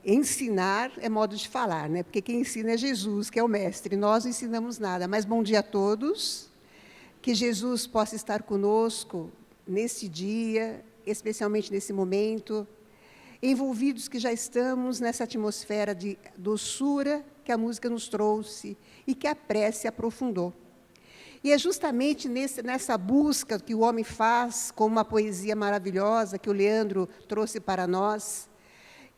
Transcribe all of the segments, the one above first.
ensinar é modo de falar, né? Porque quem ensina é Jesus, que é o mestre. Nós não ensinamos nada. Mas bom dia a todos. Que Jesus possa estar conosco nesse dia, especialmente nesse momento, envolvidos que já estamos nessa atmosfera de doçura que a música nos trouxe e que a prece aprofundou. E é justamente nessa busca que o homem faz, com uma poesia maravilhosa que o Leandro trouxe para nós,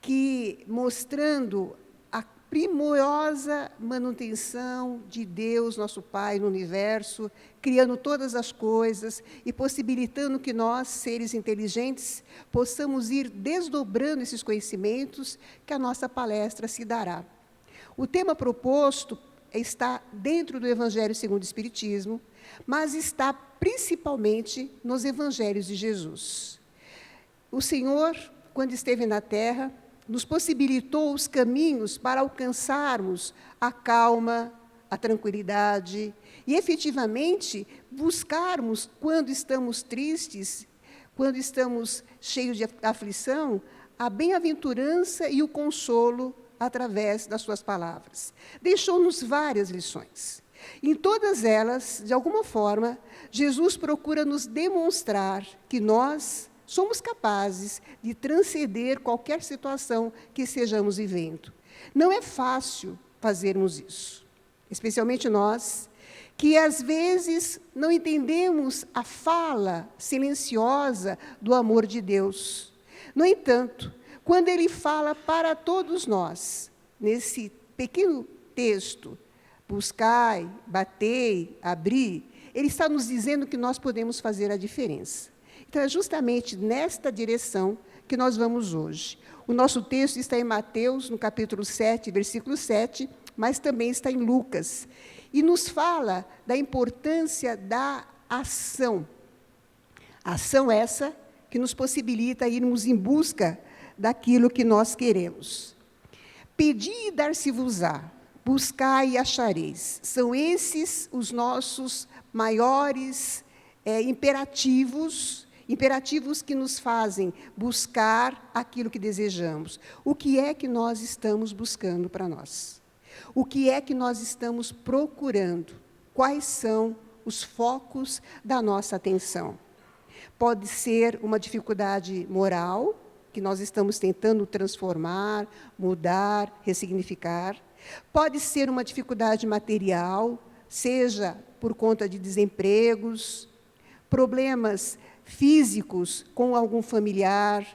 que mostrando a primorosa manutenção de Deus, nosso Pai, no universo, criando todas as coisas e possibilitando que nós, seres inteligentes, possamos ir desdobrando esses conhecimentos que a nossa palestra se dará. O tema proposto está dentro do Evangelho segundo o Espiritismo, mas está principalmente nos Evangelhos de Jesus. O Senhor, quando esteve na Terra, nos possibilitou os caminhos para alcançarmos a calma, a tranquilidade e, efetivamente, buscarmos, quando estamos tristes, quando estamos cheios de aflição, a bem-aventurança e o consolo através das suas palavras. Deixou-nos várias lições. Em todas elas, de alguma forma, Jesus procura nos demonstrar que nós somos capazes de transcender qualquer situação que estejamos vivendo. Não é fácil fazermos isso, especialmente nós, que às vezes não entendemos a fala silenciosa do amor de Deus. No entanto, quando Ele fala para todos nós, nesse pequeno texto, buscai, batei, abri, Ele está nos dizendo que nós podemos fazer a diferença. Então, é justamente nesta direção que nós vamos hoje. O nosso texto está em Mateus, no capítulo 7, versículo 7, mas também está em Lucas. E nos fala da importância da ação. Ação essa que nos possibilita irmos em busca daquilo que nós queremos. Pedi e dar-se-vos-á, buscai e achareis. São esses os nossos maiores imperativos que nos fazem buscar aquilo que desejamos. O que é que nós estamos buscando para nós? O que é que nós estamos procurando? Quais são os focos da nossa atenção? Pode ser uma dificuldade moral, que nós estamos tentando transformar, mudar, ressignificar. Pode ser uma dificuldade material, seja por conta de desempregos, problemas físicos com algum familiar,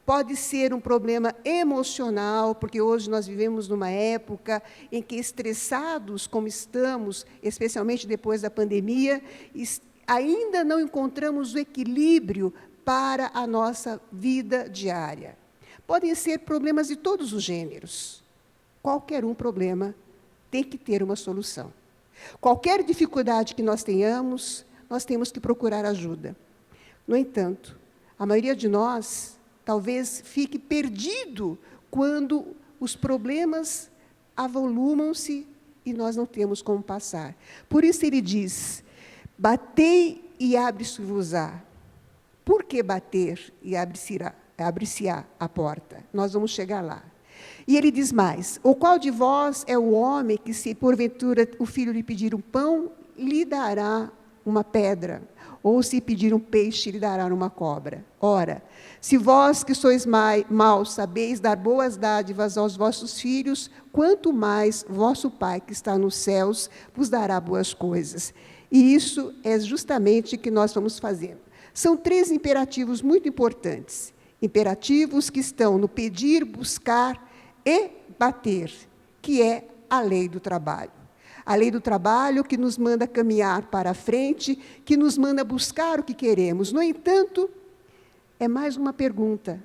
pode ser um problema emocional, porque hoje nós vivemos numa época em que, estressados como estamos, especialmente depois da pandemia, ainda não encontramos o equilíbrio para a nossa vida diária. Podem ser problemas de todos os gêneros. Qualquer problema tem que ter uma solução. Qualquer dificuldade que nós tenhamos, nós temos que procurar ajuda. No entanto, a maioria de nós talvez fique perdido quando os problemas avolumam-se e nós não temos como passar. Por isso ele diz, batei e abre-se-vos-á. Por que bater e abre-se-á a porta? Nós vamos chegar lá. E ele diz mais, o qual de vós é o homem que, se porventura o filho lhe pedir um pão, lhe dará uma pedra? Ou se pedir um peixe, lhe dará uma cobra? Ora, se vós que sois maus sabeis dar boas dádivas aos vossos filhos, quanto mais vosso Pai que está nos céus vos dará boas coisas. E isso é justamente o que nós vamos fazendo. São 3 imperativos muito importantes. Imperativos que estão no pedir, buscar e bater, que é a lei do trabalho. A lei do trabalho que nos manda caminhar para a frente, que nos manda buscar o que queremos. No entanto, é mais uma pergunta.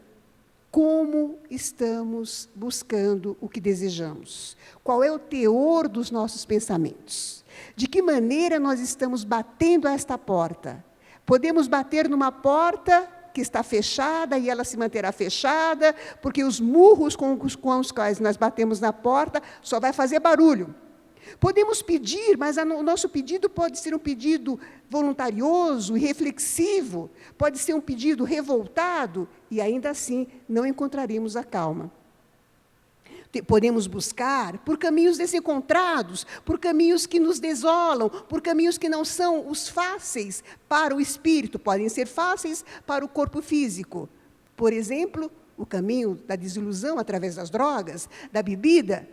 Como estamos buscando o que desejamos? Qual é o teor dos nossos pensamentos? De que maneira nós estamos batendo a esta porta? Podemos bater numa porta que está fechada e ela se manterá fechada, porque os murros com os quais nós batemos na porta só vai fazer barulho. Podemos pedir, mas o nosso pedido pode ser um pedido voluntarioso e reflexivo, pode ser um pedido revoltado, e ainda assim não encontraremos a calma. Podemos buscar por caminhos desencontrados, por caminhos que nos desolam, por caminhos que não são os fáceis para o espírito, podem ser fáceis para o corpo físico. Por exemplo, o caminho da desilusão através das drogas, da bebida.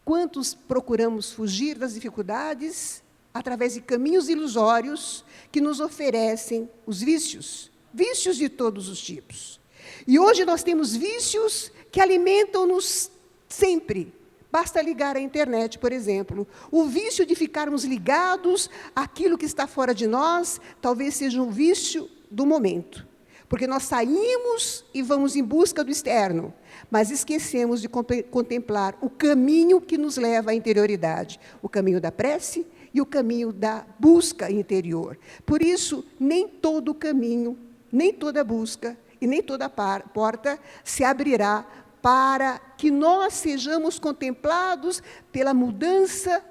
Quantos procuramos fugir das dificuldades através de caminhos ilusórios que nos oferecem os vícios, vícios de todos os tipos. E hoje nós temos vícios que alimentam-nos sempre. Basta ligar a internet, por exemplo. O vício de ficarmos ligados àquilo que está fora de nós, talvez seja um vício do momento. Porque nós saímos e vamos em busca do externo, mas esquecemos de contemplar o caminho que nos leva à interioridade, o caminho da prece e o caminho da busca interior. Por isso, nem todo caminho, nem toda busca e nem toda porta se abrirá para que nós sejamos contemplados pela mudança,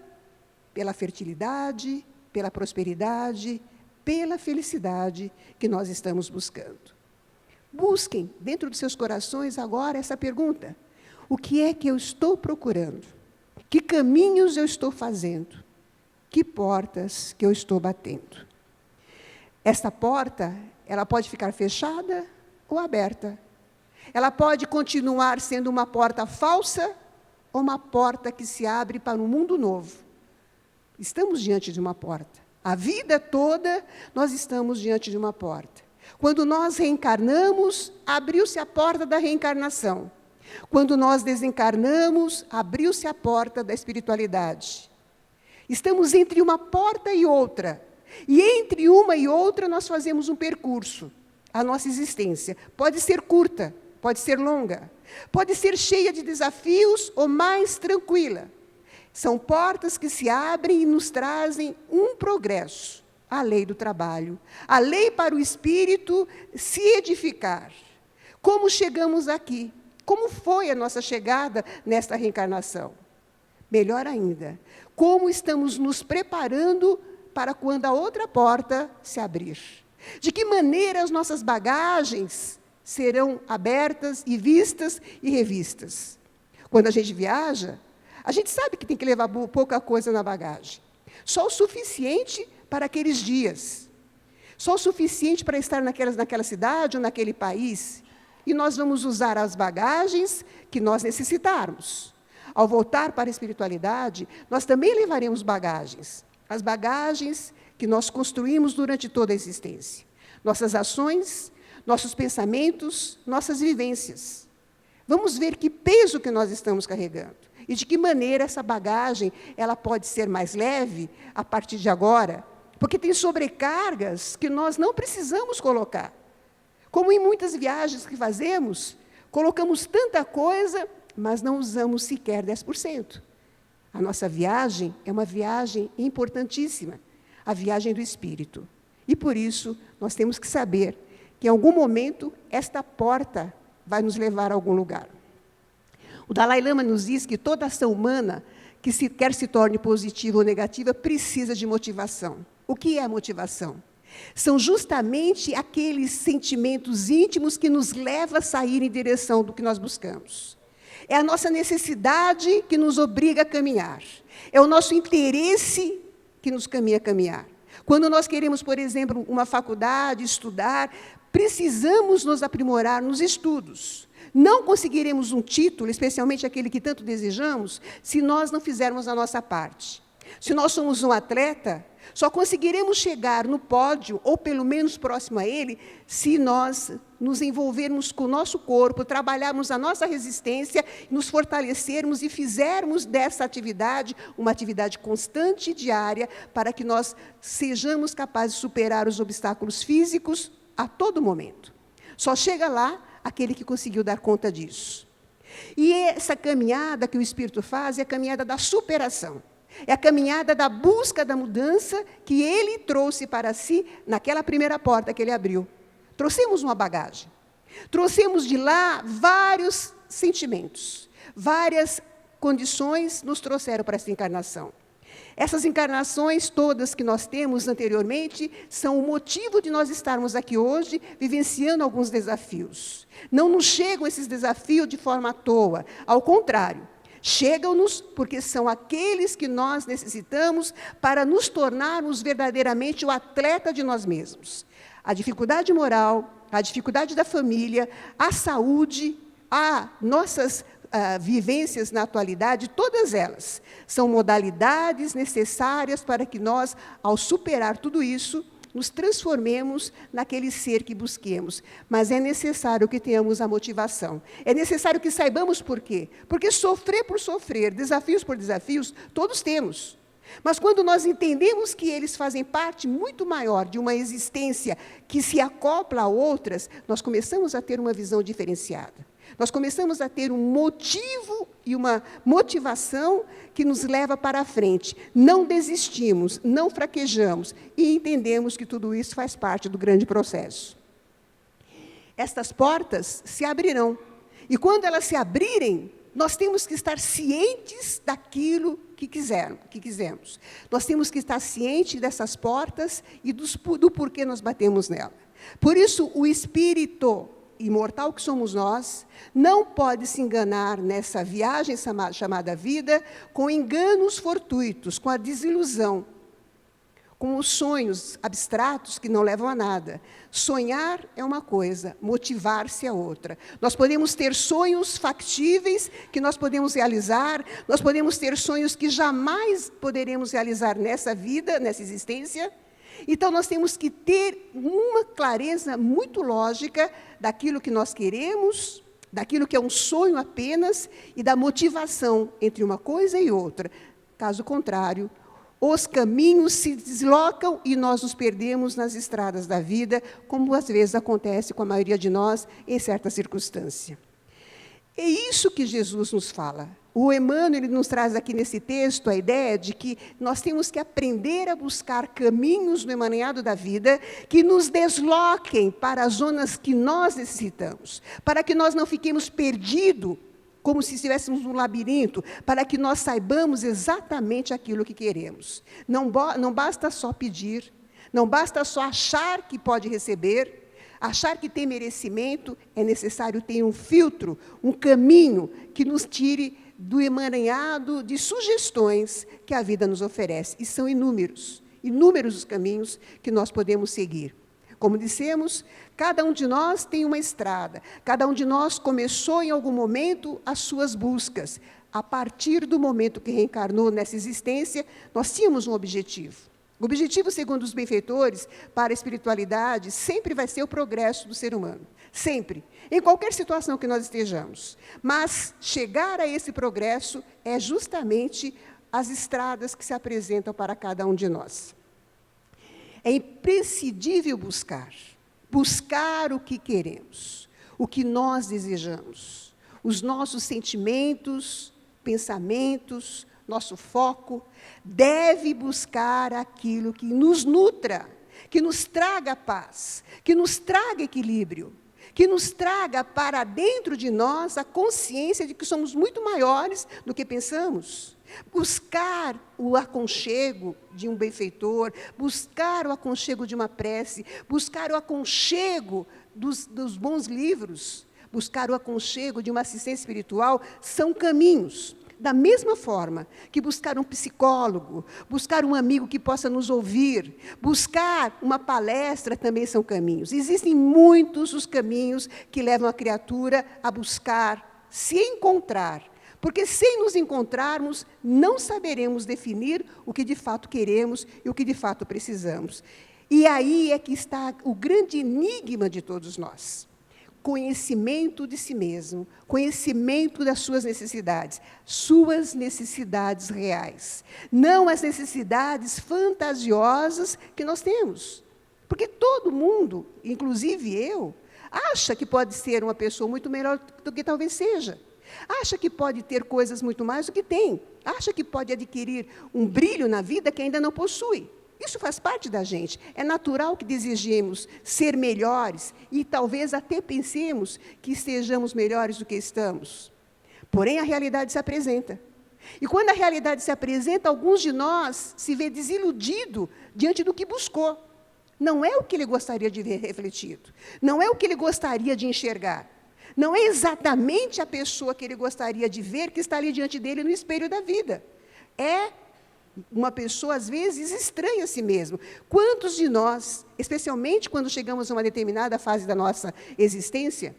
pela fertilidade, pela prosperidade, pela felicidade que nós estamos buscando. Busquem dentro dos seus corações agora essa pergunta: o que é que eu estou procurando? Que caminhos eu estou fazendo? Que portas que eu estou batendo? Esta porta, ela pode ficar fechada ou aberta. Ela pode continuar sendo uma porta falsa ou uma porta que se abre para um mundo novo. Estamos diante de uma porta. A vida toda nós estamos diante de uma porta. Quando nós reencarnamos, abriu-se a porta da reencarnação. Quando nós desencarnamos, abriu-se a porta da espiritualidade. Estamos entre uma porta e outra. E entre uma e outra nós fazemos um percurso. A nossa existência pode ser curta, pode ser longa, pode ser cheia de desafios ou mais tranquila. São portas que se abrem e nos trazem um progresso. A lei do trabalho, a lei para o espírito se edificar. Como chegamos aqui? Como foi a nossa chegada nesta reencarnação? Melhor ainda, como estamos nos preparando para quando a outra porta se abrir? De que maneira as nossas bagagens serão abertas e vistas e revistas? Quando a gente viaja, a gente sabe que tem que levar pouca coisa na bagagem. Só o suficiente para aqueles dias. Só o suficiente para estar naquela cidade ou naquele país. E nós vamos usar as bagagens que nós necessitarmos. Ao voltar para a espiritualidade, nós também levaremos bagagens. As bagagens que nós construímos durante toda a existência. Nossas ações, nossos pensamentos, nossas vivências. Vamos ver que peso que nós estamos carregando. E de que maneira essa bagagem ela pode ser mais leve a partir de agora. Porque tem sobrecargas que nós não precisamos colocar. Como em muitas viagens que fazemos, colocamos tanta coisa, mas não usamos sequer 10%. A nossa viagem é uma viagem importantíssima, a viagem do espírito. E por isso, nós temos que saber que em algum momento esta porta vai nos levar a algum lugar. O Dalai Lama nos diz que toda ação humana, que quer se torne positiva ou negativa, precisa de motivação. O que é a motivação? São justamente aqueles sentimentos íntimos que nos levam a sair em direção do que nós buscamos. É a nossa necessidade que nos obriga a caminhar. É o nosso interesse que nos caminha a caminhar. Quando nós queremos, por exemplo, uma faculdade, estudar, precisamos nos aprimorar nos estudos. Não conseguiremos um título, especialmente aquele que tanto desejamos, se nós não fizermos a nossa parte. Se nós somos um atleta, só conseguiremos chegar no pódio, ou pelo menos próximo a ele, se nós nos envolvermos com o nosso corpo, trabalharmos a nossa resistência, nos fortalecermos e fizermos dessa atividade uma atividade constante e diária, para que nós sejamos capazes de superar os obstáculos físicos a todo momento. Só chega lá aquele que conseguiu dar conta disso. E essa caminhada que o Espírito faz é a caminhada da superação. É a caminhada da busca da mudança que ele trouxe para si naquela primeira porta que ele abriu. Trouxemos uma bagagem. Trouxemos de lá vários sentimentos. Várias condições nos trouxeram para essa encarnação. Essas encarnações todas que nós temos anteriormente são o motivo de nós estarmos aqui hoje, vivenciando alguns desafios. Não nos chegam esses desafios de forma à toa, ao contrário. Chegam-nos porque são aqueles que nós necessitamos para nos tornarmos verdadeiramente o atleta de nós mesmos. A dificuldade moral, a dificuldade da família, a saúde, a nossas vivências na atualidade, todas elas são modalidades necessárias para que nós, ao superar tudo isso, nos transformemos naquele ser que busquemos. Mas é necessário que tenhamos a motivação. É necessário que saibamos por quê. Porque sofrer por sofrer, desafios por desafios, todos temos. Mas quando nós entendemos que eles fazem parte muito maior de uma existência que se acopla a outras, nós começamos a ter uma visão diferenciada. Nós começamos a ter um motivo e uma motivação que nos leva para a frente. Não desistimos, não fraquejamos e entendemos que tudo isso faz parte do grande processo. Estas portas se abrirão. E quando elas se abrirem, nós temos que estar cientes daquilo que quisermos. Nós temos que estar cientes dessas portas e do porquê nós batemos nela. Por isso, o espírito imortal que somos nós, não pode se enganar nessa viagem chamada vida com enganos fortuitos, com a desilusão, com os sonhos abstratos que não levam a nada. Sonhar é uma coisa, motivar-se é outra. Nós podemos ter sonhos factíveis que nós podemos realizar, nós podemos ter sonhos que jamais poderemos realizar nessa vida, nessa existência. Então, nós temos que ter uma clareza muito lógica daquilo que nós queremos, daquilo que é um sonho apenas, e da motivação entre uma coisa e outra. Caso contrário, os caminhos se deslocam e nós nos perdemos nas estradas da vida, como às vezes acontece com a maioria de nós em certa circunstância. É isso que Jesus nos fala. O Emmanuel ele nos traz aqui nesse texto a ideia de que nós temos que aprender a buscar caminhos no emaranhado da vida que nos desloquem para as zonas que nós necessitamos, para que nós não fiquemos perdidos, como se estivéssemos num labirinto, para que nós saibamos exatamente aquilo que queremos. Não basta só pedir, não basta só achar que pode receber, achar que tem merecimento, é necessário ter um filtro, um caminho que nos tire do emaranhado de sugestões que a vida nos oferece. E são inúmeros os caminhos que nós podemos seguir. Como dissemos, cada um de nós tem uma estrada, cada um de nós começou em algum momento as suas buscas. A partir do momento que reencarnou nessa existência, nós tínhamos um objetivo. O objetivo, segundo os benfeitores, para a espiritualidade, sempre vai ser o progresso do ser humano. Sempre. Em qualquer situação que nós estejamos. Mas chegar a esse progresso é justamente as estradas que se apresentam para cada um de nós. É imprescindível buscar o que queremos, o que nós desejamos, os nossos sentimentos, pensamentos, nosso foco, deve buscar aquilo que nos nutra, que nos traga paz, que nos traga equilíbrio, que nos traga para dentro de nós a consciência de que somos muito maiores do que pensamos. Buscar o aconchego de um benfeitor, buscar o aconchego de uma prece, buscar o aconchego dos bons livros, buscar o aconchego de uma assistência espiritual, são caminhos. Da mesma forma que buscar um psicólogo, buscar um amigo que possa nos ouvir, buscar uma palestra também são caminhos. Existem muitos os caminhos que levam a criatura a buscar, se encontrar. Porque sem nos encontrarmos, não saberemos definir o que de fato queremos e o que de fato precisamos. E aí é que está o grande enigma de todos nós. Conhecimento de si mesmo, conhecimento das suas necessidades reais, não as necessidades fantasiosas que nós temos. Porque todo mundo, inclusive eu, acha que pode ser uma pessoa muito melhor do que talvez seja. Acha que pode ter coisas muito mais do que tem. Acha que pode adquirir um brilho na vida que ainda não possui. Isso faz parte da gente. É natural que desejemos ser melhores e talvez até pensemos que estejamos melhores do que estamos. Porém, a realidade se apresenta. E quando a realidade se apresenta, alguns de nós se vê desiludido diante do que buscou. Não é o que ele gostaria de ver refletido. Não é o que ele gostaria de enxergar. Não é exatamente a pessoa que ele gostaria de ver que está ali diante dele no espelho da vida. É uma pessoa, às vezes, estranha a si mesmo. Quantos de nós, especialmente quando chegamos a uma determinada fase da nossa existência,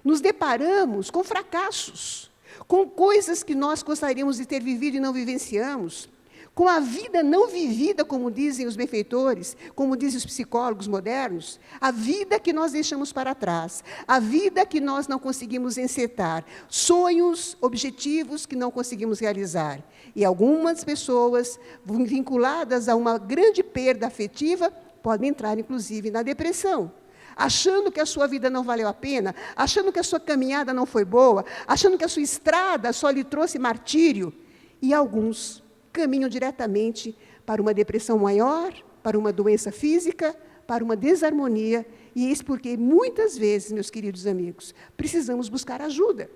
nos deparamos com fracassos, com coisas que nós gostaríamos de ter vivido e não vivenciamos, com a vida não vivida, como dizem os benfeitores, como dizem os psicólogos modernos, a vida que nós deixamos para trás, a vida que nós não conseguimos encetar, sonhos, objetivos que não conseguimos realizar. E algumas pessoas, vinculadas a uma grande perda afetiva, podem entrar, inclusive, na depressão, achando que a sua vida não valeu a pena, achando que a sua caminhada não foi boa, achando que a sua estrada só lhe trouxe martírio. E alguns caminham diretamente para uma depressão maior, para uma doença física, para uma desarmonia. E eis porque, muitas vezes, meus queridos amigos, precisamos buscar ajuda.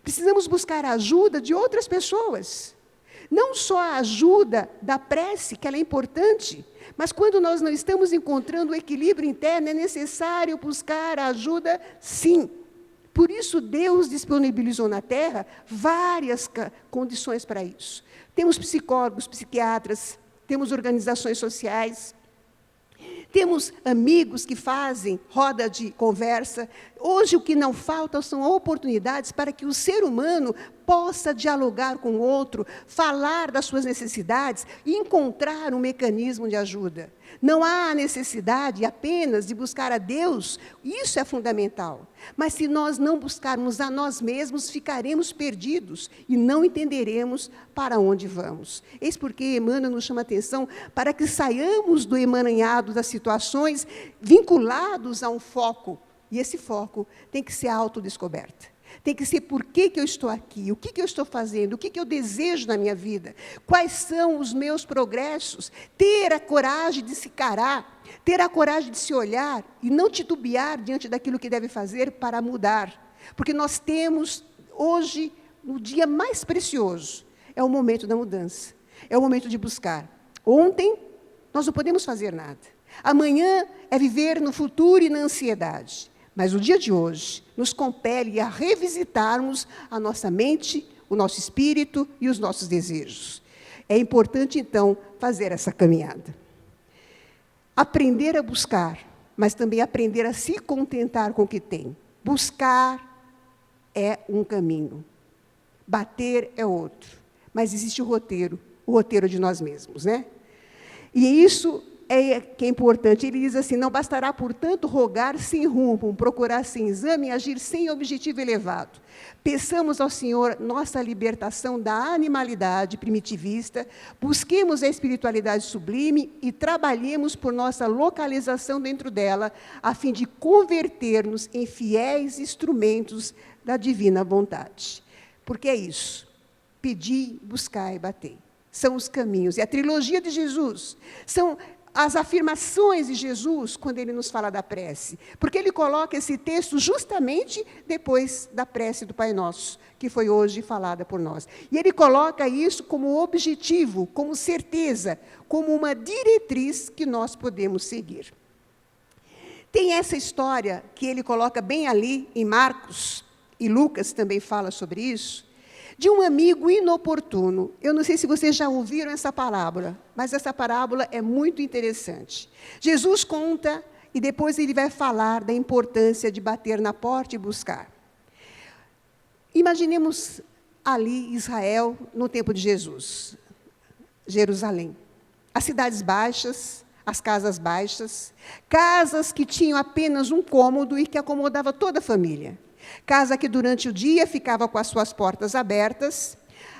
Precisamos buscar a ajuda de outras pessoas. Não só a ajuda da prece, que ela é importante, mas quando nós não estamos encontrando o equilíbrio interno, é necessário buscar a ajuda, sim. Por isso, Deus disponibilizou na Terra várias condições para isso. Temos psicólogos, psiquiatras, temos organizações sociais, temos amigos que fazem roda de conversa. Hoje, o que não falta são oportunidades para que o ser humano possa dialogar com o outro, falar das suas necessidades e encontrar um mecanismo de ajuda. Não há necessidade apenas de buscar a Deus, isso é fundamental. Mas se nós não buscarmos a nós mesmos, ficaremos perdidos e não entenderemos para onde vamos. Eis porque Emmanuel nos chama a atenção para que saiamos do emaranhado das situações vinculados a um foco. E esse foco tem que ser a autodescoberta. Tem que ser por que eu estou aqui, o que eu estou fazendo, o que eu desejo na minha vida, quais são os meus progressos, ter a coragem de se encarar, ter a coragem de se olhar e não titubear diante daquilo que deve fazer para mudar. Porque nós temos, hoje, no dia mais precioso, é o momento da mudança, é o momento de buscar. Ontem, nós não podemos fazer nada. Amanhã é viver no futuro e na ansiedade. Mas o dia de hoje nos compele a revisitarmos a nossa mente, o nosso espírito e os nossos desejos. É importante, então, fazer essa caminhada. Aprender a buscar, mas também aprender a se contentar com o que tem. Buscar é um caminho. Bater é outro. Mas existe o roteiro de nós mesmos, né? E isso que é importante. Ele diz assim: não bastará, portanto, rogar sem rumo, procurar sem exame, agir sem objetivo elevado. Peçamos ao Senhor nossa libertação da animalidade primitivista, busquemos a espiritualidade sublime e trabalhemos por nossa localização dentro dela, a fim de converter-nos em fiéis instrumentos da divina vontade. Porque é isso: pedi, buscai e batei. São os caminhos. E a trilogia de Jesus são as afirmações de Jesus, quando ele nos fala da prece. Porque ele coloca esse texto justamente depois da prece do Pai Nosso, que foi hoje falada por nós. E ele coloca isso como objetivo, como certeza, como uma diretriz que nós podemos seguir. Tem essa história que ele coloca bem ali em Marcos, e Lucas também fala sobre isso, de um amigo inoportuno. Eu não sei se vocês já ouviram essa parábola, mas essa parábola é muito interessante. Jesus conta, e depois ele vai falar da importância de bater na porta e buscar. Imaginemos ali Israel no tempo de Jesus, Jerusalém. As cidades baixas, as casas baixas, casas que tinham apenas um cômodo e que acomodava toda a família. Casa que durante o dia ficava com as suas portas abertas,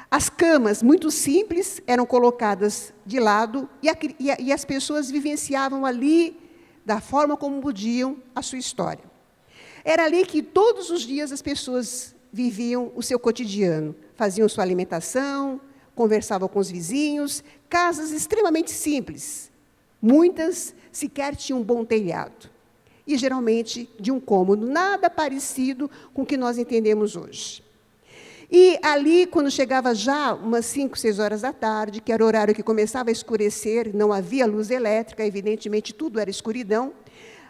as camas, muito simples, eram colocadas de lado e as pessoas vivenciavam ali, da forma como podiam, a sua história. Era ali que todos os dias as pessoas viviam o seu cotidiano, faziam sua alimentação, conversavam com os vizinhos, casas extremamente simples. Muitas sequer tinham um bom telhado. E, geralmente, de um cômodo, nada parecido com o que nós entendemos hoje. E ali, quando chegava já umas 5, 6 horas da tarde, que era o horário que começava a escurecer, não havia luz elétrica, evidentemente tudo era escuridão,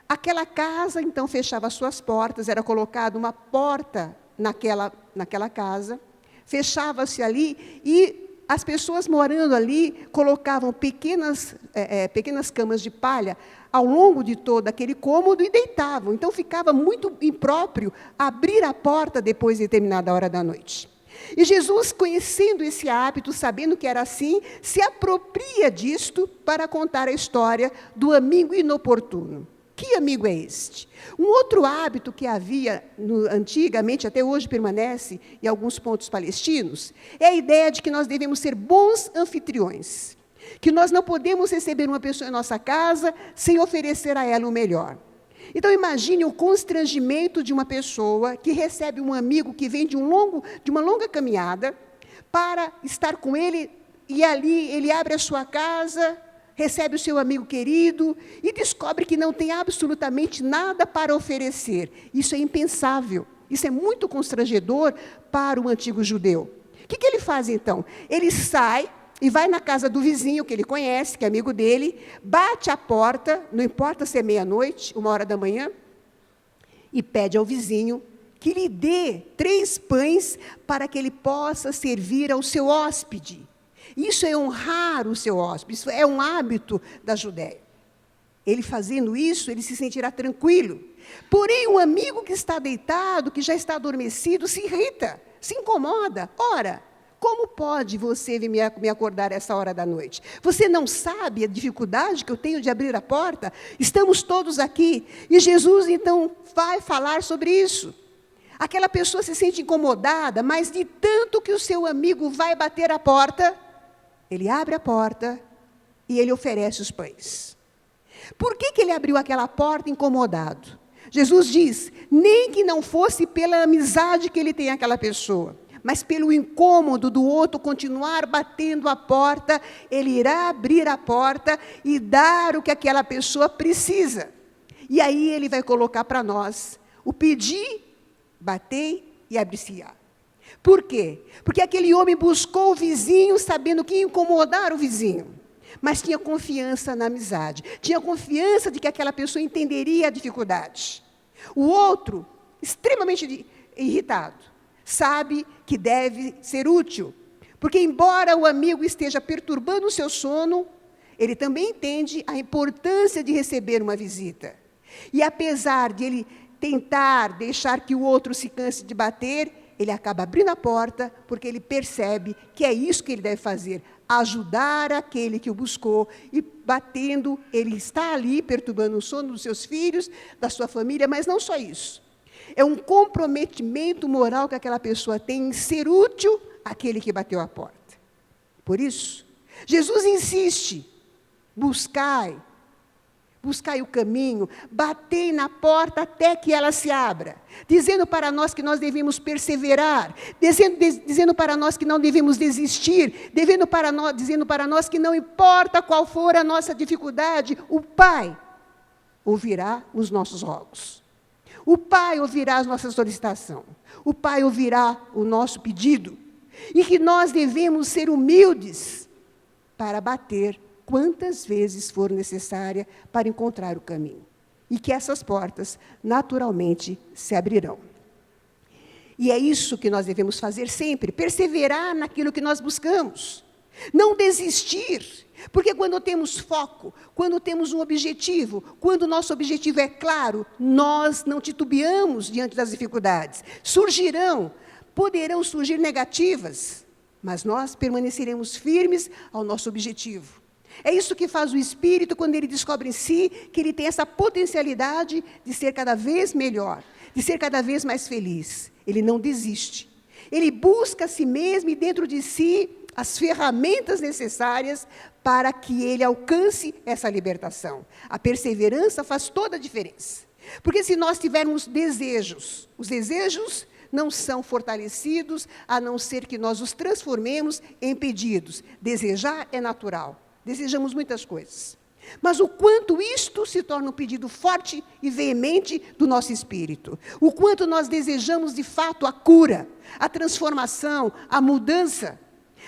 aquela casa, então, fechava as suas portas, era colocada uma porta naquela casa, fechava-se ali e as pessoas morando ali colocavam pequenas camas de palha ao longo de todo aquele cômodo e deitavam. Então, ficava muito impróprio abrir a porta depois de determinada hora da noite. E Jesus, conhecendo esse hábito, sabendo que era assim, se apropria disto para contar a história do amigo inoportuno. Que amigo é este? Um outro hábito que havia antigamente, até hoje permanece em alguns pontos palestinos, é a ideia de que nós devemos ser bons anfitriões, que nós não podemos receber uma pessoa em nossa casa sem oferecer a ela o melhor. Então, imagine o constrangimento de uma pessoa que recebe um amigo que vem de uma longa caminhada para estar com ele, e ali ele abre a sua casa, recebe o seu amigo querido e descobre que não tem absolutamente nada para oferecer. Isso é impensável, isso é muito constrangedor para o antigo judeu. O que ele faz, então? Ele sai e vai na casa do vizinho, que ele conhece, que é amigo dele, bate a porta, não importa se é meia-noite, 1h da manhã, e pede ao vizinho que lhe dê 3 pães para que ele possa servir ao seu hóspede. Isso é honrar o seu hóspede, isso é um hábito da Judéia. Ele fazendo isso, ele se sentirá tranquilo. Porém, um amigo que está deitado, que já está adormecido, se irrita, se incomoda. Ora, como pode você vir me acordar essa hora da noite? Você não sabe a dificuldade que eu tenho de abrir a porta? Estamos todos aqui. E Jesus, então, vai falar sobre isso. Aquela pessoa se sente incomodada, mas de tanto que o seu amigo vai bater a porta, ele abre a porta e ele oferece os pães. Por que ele abriu aquela porta incomodado? Jesus diz, nem que não fosse pela amizade que ele tem àquela pessoa, mas pelo incômodo do outro continuar batendo a porta, ele irá abrir a porta e dar o que aquela pessoa precisa. E aí ele vai colocar para nós o pedir, batei e abrir-se-á. Por quê? Porque aquele homem buscou o vizinho sabendo que ia incomodar o vizinho, mas tinha confiança na amizade, tinha confiança de que aquela pessoa entenderia a dificuldade. O outro, extremamente irritado, sabe que deve ser útil, porque embora o amigo esteja perturbando o seu sono, ele também entende a importância de receber uma visita. E apesar de ele tentar deixar que o outro se canse de bater, ele acaba abrindo a porta, porque ele percebe que é isso que ele deve fazer, ajudar aquele que o buscou, e batendo, ele está ali perturbando o sono dos seus filhos, da sua família, mas não só isso. É um comprometimento moral que aquela pessoa tem em ser útil àquele que bateu a porta. Por isso, Jesus insiste, buscai o caminho, batei na porta até que ela se abra, dizendo para nós que nós devemos perseverar, dizendo para nós que não devemos desistir, dizendo para nós que não importa qual for a nossa dificuldade, o Pai ouvirá os nossos rogos. O Pai ouvirá a nossa solicitação. O Pai ouvirá o nosso pedido. E que nós devemos ser humildes para bater quantas vezes for necessária para encontrar o caminho. E que essas portas, naturalmente, se abrirão. E é isso que nós devemos fazer sempre, perseverar naquilo que nós buscamos. Não desistir, porque quando temos foco, quando temos um objetivo, quando o nosso objetivo é claro, nós não titubeamos diante das dificuldades. Poderão surgir negativas, mas nós permaneceremos firmes ao nosso objetivo. É isso que faz o Espírito quando ele descobre em si que ele tem essa potencialidade de ser cada vez melhor, de ser cada vez mais feliz. Ele não desiste. Ele busca a si mesmo e dentro de si as ferramentas necessárias para que ele alcance essa libertação. A perseverança faz toda a diferença. Porque se nós tivermos desejos, os desejos não são fortalecidos, a não ser que nós os transformemos em pedidos. Desejar é natural. Desejamos muitas coisas. Mas o quanto isto se torna um pedido forte e veemente do nosso espírito. O quanto nós desejamos, de fato, a cura, a transformação, a mudança.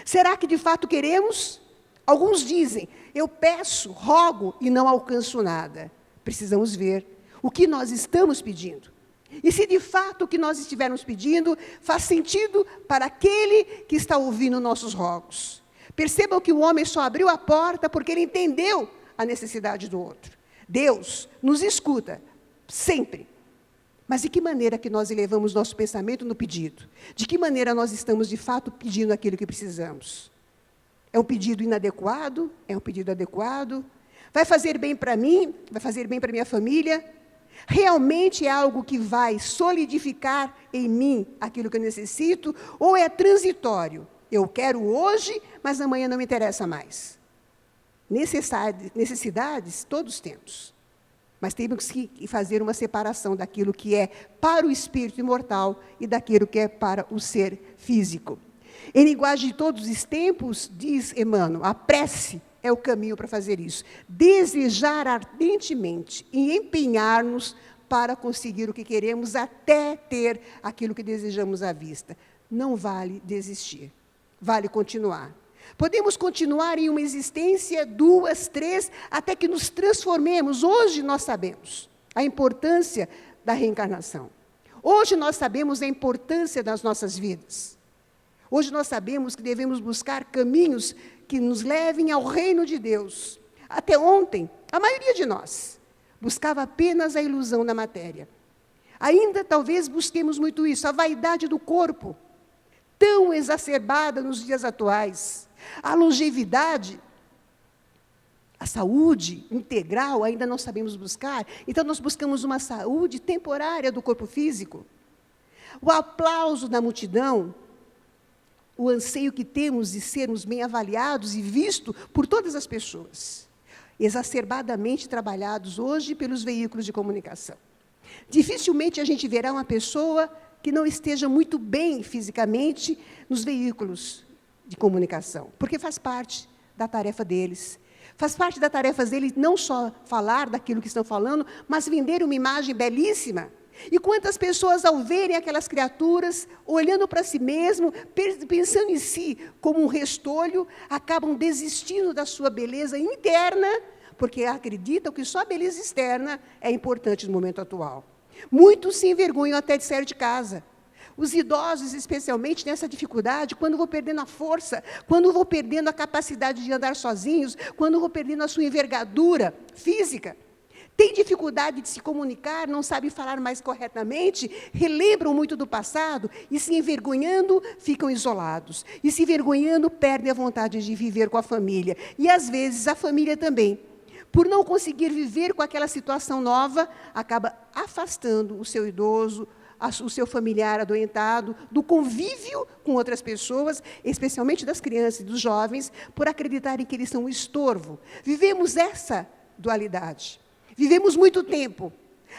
Será que, de fato, queremos? Alguns dizem, eu peço, rogo e não alcanço nada. Precisamos ver o que nós estamos pedindo. E se, de fato, o que nós estivermos pedindo faz sentido para aquele que está ouvindo nossos rogos. Percebam que o homem só abriu a porta porque ele entendeu a necessidade do outro. Deus nos escuta, sempre. Mas de que maneira que nós elevamos nosso pensamento no pedido? De que maneira nós estamos, de fato, pedindo aquilo que precisamos? É um pedido inadequado? É um pedido adequado? Vai fazer bem para mim? Vai fazer bem para minha família? Realmente é algo que vai solidificar em mim aquilo que eu necessito? Ou é transitório? Eu quero hoje, mas amanhã não me interessa mais. Necessidades todos temos, mas temos que fazer uma separação daquilo que é para o espírito imortal e daquilo que é para o ser físico. Em linguagem de todos os tempos, diz Emmanuel, a prece é o caminho para fazer isso. Desejar ardentemente e empenhar-nos para conseguir o que queremos até ter aquilo que desejamos à vista. Não vale desistir, vale continuar. Podemos continuar em uma existência, 2, 3, até que nos transformemos. Hoje nós sabemos a importância da reencarnação. Hoje nós sabemos a importância das nossas vidas. Hoje nós sabemos que devemos buscar caminhos que nos levem ao reino de Deus. Até ontem, a maioria de nós buscava apenas a ilusão da matéria. Ainda talvez busquemos muito isso, a vaidade do corpo, tão exacerbada nos dias atuais. A longevidade, a saúde integral, ainda não sabemos buscar. Então, nós buscamos uma saúde temporária do corpo físico. O aplauso da multidão, o anseio que temos de sermos bem avaliados e vistos por todas as pessoas, exacerbadamente trabalhados hoje pelos veículos de comunicação. Dificilmente a gente verá uma pessoa que não esteja muito bem fisicamente nos veículos de comunicação, porque faz parte da tarefa deles. Faz parte da tarefa deles não só falar daquilo que estão falando, mas vender uma imagem belíssima. E quantas pessoas, ao verem aquelas criaturas, olhando para si mesmo, pensando em si como um restolho, acabam desistindo da sua beleza interna, porque acreditam que só a beleza externa é importante no momento atual. Muitos se envergonham até de sair de casa. Os idosos, especialmente, têm essa dificuldade quando vão perdendo a força, quando vão perdendo a capacidade de andar sozinhos, quando vão perdendo a sua envergadura física. Têm dificuldade de se comunicar, não sabem falar mais corretamente, relembram muito do passado e, se envergonhando, ficam isolados. E, se envergonhando, perdem a vontade de viver com a família. E, às vezes, a família também. Por não conseguir viver com aquela situação nova, acaba afastando o seu idoso, o seu familiar adoentado, do convívio com outras pessoas, especialmente das crianças e dos jovens, por acreditarem que eles são um estorvo. Vivemos essa dualidade. Vivemos muito tempo,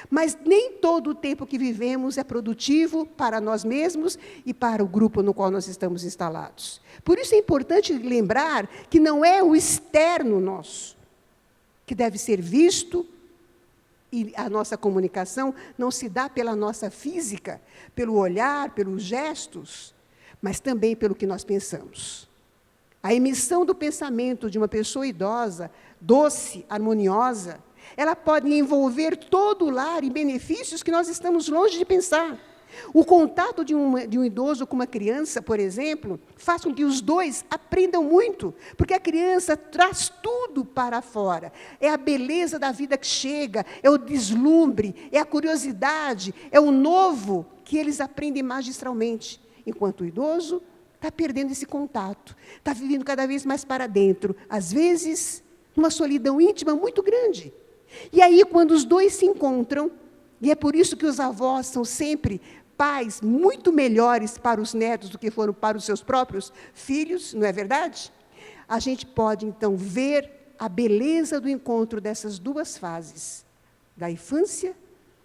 mas nem todo o tempo que vivemos é produtivo para nós mesmos e para o grupo no qual nós estamos instalados. Por isso é importante lembrar que não é o externo nosso que deve ser visto, e a nossa comunicação não se dá pela nossa física, pelo olhar, pelos gestos, mas também pelo que nós pensamos. A emissão do pensamento de uma pessoa idosa, doce, harmoniosa, ela pode envolver todo o lar em benefícios que nós estamos longe de pensar. O contato de um idoso com uma criança, por exemplo, faz com que os dois aprendam muito, porque a criança traz tudo para fora. É a beleza da vida que chega, é o deslumbre, é a curiosidade, é o novo que eles aprendem magistralmente, enquanto o idoso está perdendo esse contato, está vivendo cada vez mais para dentro, às vezes, uma solidão íntima muito grande. E aí, quando os dois se encontram, e é por isso que os avós são sempre pais muito melhores para os netos do que foram para os seus próprios filhos, não é verdade? A gente pode, então, ver a beleza do encontro dessas duas fases, da infância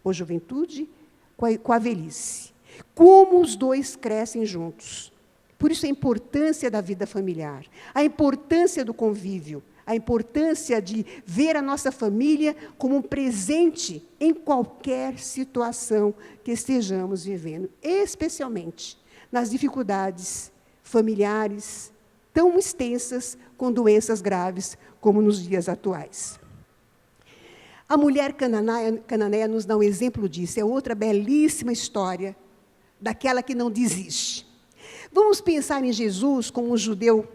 ou juventude com a velhice. Como os dois crescem juntos. Por isso a importância da vida familiar, a importância do convívio, a importância de ver a nossa família como um presente em qualquer situação que estejamos vivendo, especialmente nas dificuldades familiares tão extensas, com doenças graves, como nos dias atuais. A mulher cananeia nos dá um exemplo disso, é outra belíssima história daquela que não desiste. Vamos pensar em Jesus como um judeu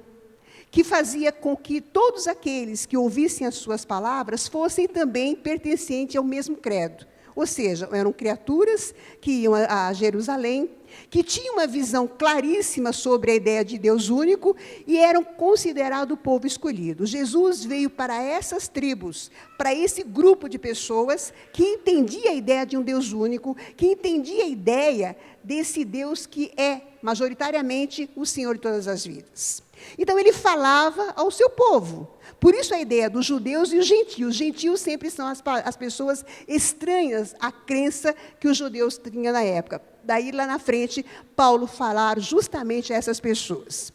que fazia com que todos aqueles que ouvissem as suas palavras fossem também pertencentes ao mesmo credo. Ou seja, eram criaturas que iam a Jerusalém, que tinham uma visão claríssima sobre a ideia de Deus único e eram considerados o povo escolhido. Jesus veio para essas tribos, para esse grupo de pessoas que entendia a ideia de um Deus único, que entendia a ideia desse Deus que é, majoritariamente, o Senhor de todas as vidas. Então, ele falava ao seu povo. Por isso, a ideia dos judeus e os gentios. Os gentios sempre são as pessoas estranhas à crença que os judeus tinham na época. Daí, lá na frente, Paulo falar justamente a essas pessoas.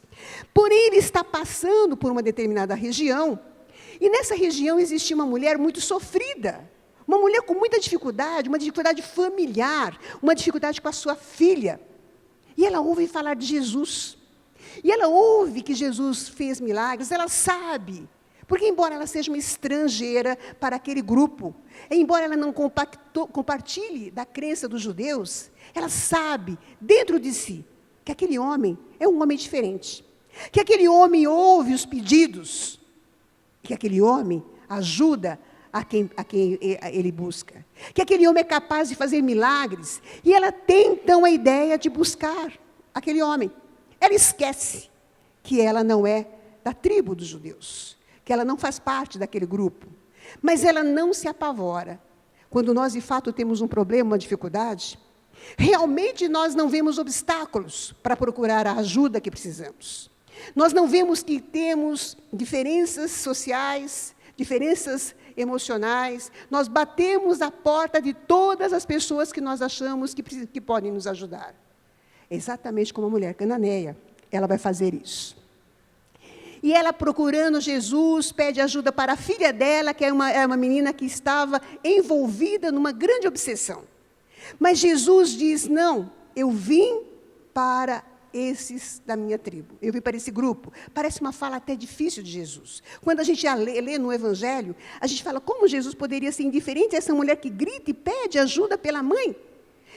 Porém, ele está passando por uma determinada região, e nessa região existia uma mulher muito sofrida, uma mulher com muita dificuldade, uma dificuldade familiar, uma dificuldade com a sua filha. E ela ouve falar de Jesus. E ela ouve que Jesus fez milagres, ela sabe. Porque, embora ela seja uma estrangeira para aquele grupo, embora ela não compartilhe da crença dos judeus, ela sabe, dentro de si, que aquele homem é um homem diferente. Que aquele homem ouve os pedidos. Que aquele homem ajuda a quem ele busca. Que aquele homem é capaz de fazer milagres. E ela tem, então, a ideia de buscar aquele homem. Ela esquece que ela não é da tribo dos judeus, que ela não faz parte daquele grupo. Mas ela não se apavora. Quando nós, de fato, temos um problema, uma dificuldade, realmente nós não vemos obstáculos para procurar a ajuda que precisamos. Nós não vemos que temos diferenças sociais, diferenças emocionais. Nós batemos a porta de todas as pessoas que nós achamos que podem nos ajudar. Exatamente como a mulher cananeia, ela vai fazer isso. E ela, procurando Jesus, pede ajuda para a filha dela, que é uma menina que estava envolvida numa grande obsessão. Mas Jesus diz, não, eu vim para esses da minha tribo, eu vim para esse grupo. Parece uma fala até difícil de Jesus. Quando a gente lê no Evangelho, a gente fala, como Jesus poderia ser indiferente a essa mulher que grita e pede ajuda pela mãe?